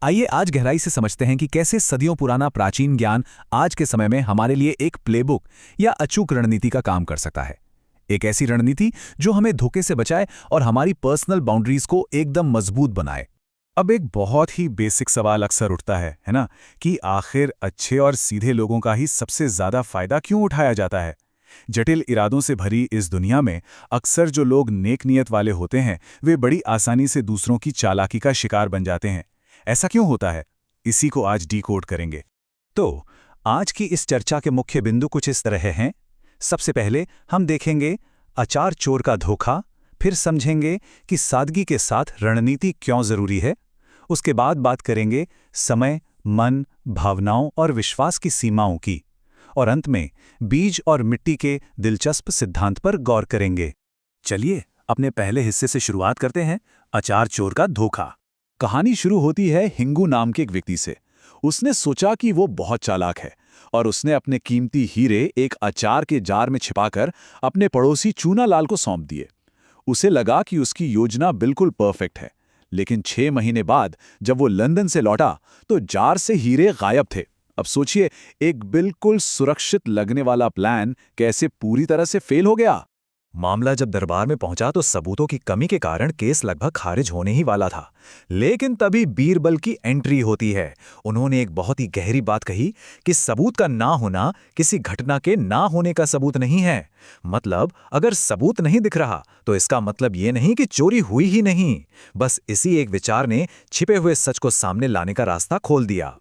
आइए आज गहराई से समझते हैं कि कैसे सदियों पुराना प्राचीन ज्ञान आज के समय में हमारे लिए एक प्लेबुक या अचूक रणनीति का काम कर सकता है। एक ऐसी रणनीति जो हमें धोखे से बचाए और हमारी पर्सनल बाउंड्रीज को एकदम मजबूत बनाए। अब एक बहुत ही बेसिक सवाल अक्सर उठता है ना, कि आखिर अच्छे और सीधे लोगों का ही सबसे ज्यादा फायदा क्यों उठाया जाता है। जटिल इरादों से भरी इस दुनिया में अक्सर जो लोग नेक नियत वाले होते हैं वे बड़ी आसानी से दूसरों की चालाकी का शिकार बन जाते हैं। ऐसा क्यों होता है, इसी को आज डिकोड करेंगे। तो आज की इस चर्चा के मुख्य बिंदु कुछ इस तरह हैं। सबसे पहले हम देखेंगे अचार चोर का धोखा, फिर समझेंगे कि सादगी के साथ रणनीति क्यों जरूरी है। उसके बाद बात करेंगे समय, मन, भावनाओं और विश्वास की सीमाओं की, और अंत में बीज और मिट्टी के दिलचस्प सिद्धांत पर गौर करेंगे। चलिए अपने पहले हिस्से से शुरुआत करते हैं, अचार चोर का धोखा। कहानी शुरू होती है हिंगू नाम के एक व्यक्ति से। उसने सोचा कि वो बहुत चालाक है और उसने अपने कीमती हीरे एक अचार के जार में छिपाकर अपने पड़ोसी चूनालाल को सौंप दिए। उसे लगा कि उसकी योजना बिल्कुल परफेक्ट है, लेकिन 6 महीने बाद जब वो लंदन से लौटा तो जार से हीरे गायब थे। अब सोचिए, एक बिल्कुल सुरक्षित लगने वाला प्लान कैसे पूरी तरह से फेल हो गया। मामला जब दरबार में पहुंचा तो सबूतों की कमी के कारण केस लगभग खारिज होने ही वाला था। लेकिन तभी बीरबल की एंट्री होती है। उन्होंने एक बहुत ही गहरी बात कही कि सबूत का ना होना किसी घटना के ना होने का सबूत नहीं है। मतलब अगर सबूत नहीं दिख रहा तो इसका मतलब ये नहीं कि चोरी हुई ही नहीं। बस इसी एक विचार ने छिपे हुए सच को सामने लाने का रास्ता खोल दिया।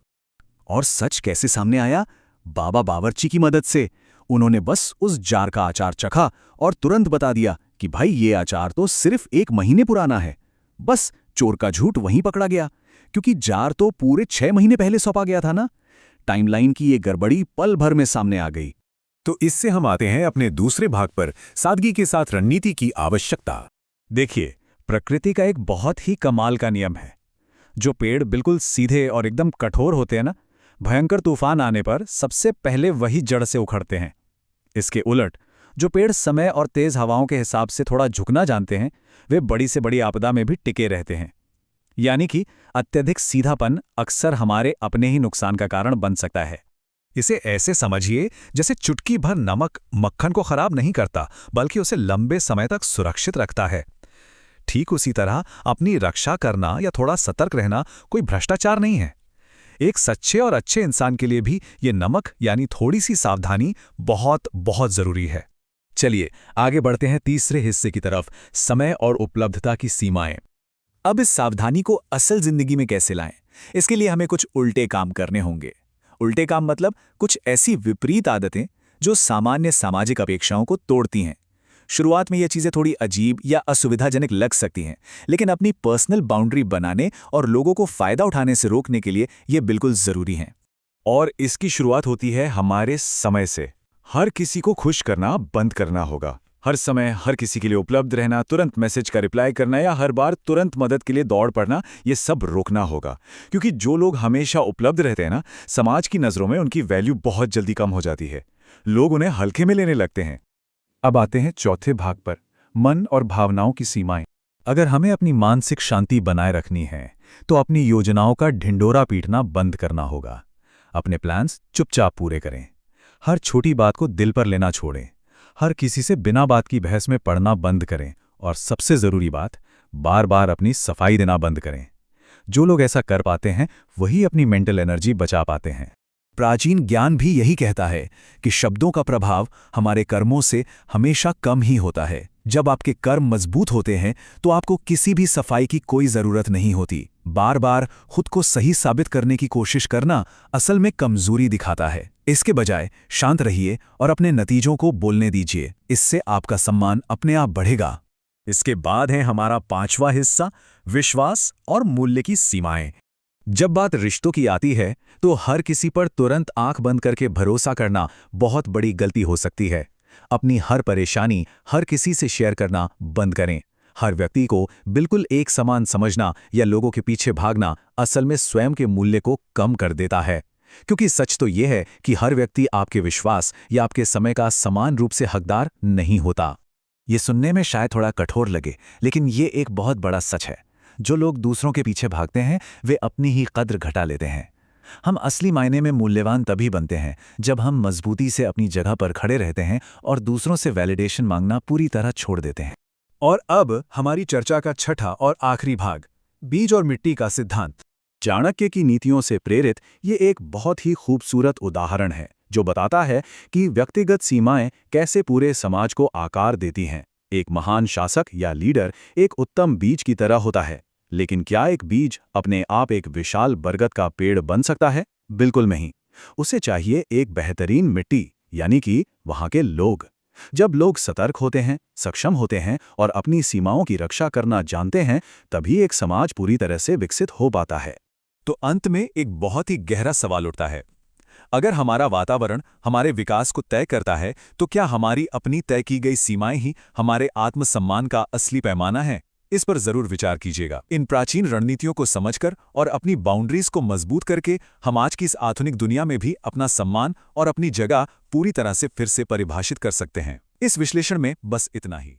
और सच कैसे सामने आया? बाबा बावर्ची की मदद से। उन्होंने बस उस जार का अचार चखा और तुरंत बता दिया कि भाई ये अचार तो सिर्फ 1 महीने पुराना है। बस चोर का झूठ वहीं पकड़ा गया, क्योंकि जार तो पूरे 6 महीने पहले सौंपा गया था ना। टाइमलाइन की ये गड़बड़ी पल भर में सामने आ गई। तो इससे हम आते हैं अपने दूसरे भाग पर, सादगी के साथ रणनीति की आवश्यकता। देखिए, प्रकृति का एक बहुत ही कमाल का नियम है। जो पेड़ बिल्कुल सीधे और एकदम कठोर होते हैं ना, भयंकर तूफान आने पर सबसे पहले वही जड़ से उखड़ते हैं। इसके उलट जो पेड़ समय और तेज हवाओं के हिसाब से थोड़ा झुकना जानते हैं, वे बड़ी से बड़ी आपदा में भी टिके रहते हैं। यानी कि अत्यधिक सीधापन अक्सर हमारे अपने ही नुकसान का कारण बन सकता है। इसे ऐसे समझिए जैसे चुटकी भर नमक मक्खन को खराब नहीं करता, बल्कि उसे लंबे समय तक सुरक्षित रखता है। ठीक उसी तरह अपनी रक्षा करना या थोड़ा सतर्क रहना कोई भ्रष्टाचार नहीं है। एक सच्चे और अच्छे इंसान के लिए भी ये नमक यानी थोड़ी सी सावधानी बहुत बहुत जरूरी है। चलिए आगे बढ़ते हैं तीसरे हिस्से की तरफ, समय और उपलब्धता की सीमाएं। अब इस सावधानी को असल जिंदगी में कैसे लाएं? इसके लिए हमें कुछ उल्टे काम करने होंगे। उल्टे काम मतलब कुछ ऐसी विपरीत आदतें जो सामान्य सामाजिक अपेक्षाओं को तोड़ती हैं। शुरुआत में ये चीज़ें थोड़ी अजीब या असुविधाजनक लग सकती हैं, लेकिन अपनी पर्सनल बाउंड्री बनाने और लोगों को फ़ायदा उठाने से रोकने के लिए ये बिल्कुल ज़रूरी हैं। और इसकी शुरुआत होती है हमारे समय से। हर किसी को खुश करना बंद करना होगा। हर समय हर किसी के लिए उपलब्ध रहना, तुरंत मैसेज का रिप्लाई करना या हर बार तुरंत मदद के लिए दौड़ पड़ना, ये सब रोकना होगा। क्योंकि जो लोग हमेशा उपलब्ध रहते हैं ना, समाज की नज़रों में उनकी वैल्यू बहुत जल्दी कम हो जाती है। लोग उन्हें हल्के में लेने लगते हैं। अब आते हैं चौथे भाग पर, मन और भावनाओं की सीमाएं। अगर हमें अपनी मानसिक शांति बनाए रखनी है तो अपनी योजनाओं का ढिंडोरा पीटना बंद करना होगा। अपने प्लान्स चुपचाप पूरे करें। हर छोटी बात को दिल पर लेना छोड़ें। हर किसी से बिना बात की बहस में पड़ना बंद करें। और सबसे ज़रूरी बात, बार बार अपनी सफाई देना बंद करें। जो लोग ऐसा कर पाते हैं वही अपनी मेंटल एनर्जी बचा पाते हैं। प्राचीन ज्ञान भी यही कहता है कि शब्दों का प्रभाव हमारे कर्मों से हमेशा कम ही होता है। जब आपके कर्म मजबूत होते हैं तो आपको किसी भी सफाई की कोई ज़रूरत नहीं होती। बार बार खुद को सही साबित करने की कोशिश करना असल में कमजोरी दिखाता है। इसके बजाय शांत रहिए और अपने नतीजों को बोलने दीजिए। इससे आपका सम्मान अपने आप बढ़ेगा। इसके बाद है हमारा 5वां हिस्सा, विश्वास और मूल्य की सीमाएं। जब बात रिश्तों की आती है तो हर किसी पर तुरंत आंख बंद करके भरोसा करना बहुत बड़ी गलती हो सकती है। अपनी हर परेशानी हर किसी से शेयर करना बंद करें। हर व्यक्ति को बिल्कुल एक समान समझना या लोगों के पीछे भागना असल में स्वयं के मूल्य को कम कर देता है। क्योंकि सच तो यह है कि हर व्यक्ति आपके विश्वास या आपके समय का समान रूप से हकदार नहीं होता। ये सुनने में शायद थोड़ा कठोर लगे, लेकिन ये एक बहुत बड़ा सच है। जो लोग दूसरों के पीछे भागते हैं वे अपनी ही कद्र घटा लेते हैं। हम असली मायने में मूल्यवान तभी बनते हैं जब हम मजबूती से अपनी जगह पर खड़े रहते हैं और दूसरों से वैलिडेशन मांगना पूरी तरह छोड़ देते हैं। और अब हमारी चर्चा का छठा और आखिरी भाग, बीज और मिट्टी का सिद्धांत। चाणक्य की नीतियों से प्रेरित ये एक बहुत ही खूबसूरत उदाहरण है जो बताता है कि व्यक्तिगत सीमाएं कैसे पूरे समाज को आकार देती हैं। एक महान शासक या लीडर एक उत्तम बीज की तरह होता है, लेकिन क्या एक बीज अपने आप एक विशाल बरगद का पेड़ बन सकता है? बिल्कुल नहीं। उसे चाहिए एक बेहतरीन मिट्टी, यानी कि वहाँ के लोग। जब लोग सतर्क होते हैं, सक्षम होते हैं और अपनी सीमाओं की रक्षा करना जानते हैं, तभी एक समाज पूरी तरह से विकसित हो पाता है। तो अंत में एक बहुत ही गहरा सवाल उठता है, अगर हमारा वातावरण हमारे विकास को तय करता है, तो क्या हमारी अपनी तय की गई सीमाएं ही हमारे आत्मसम्मान का असली पैमाना है? इस पर जरूर विचार कीजिएगा। इन प्राचीन रणनीतियों को समझकर और अपनी बाउंड्रीज को मजबूत करके हम आज की इस आधुनिक दुनिया में भी अपना सम्मान और अपनी जगह पूरी तरह से फिर से परिभाषित कर सकते हैं। इस विश्लेषण में बस इतना ही।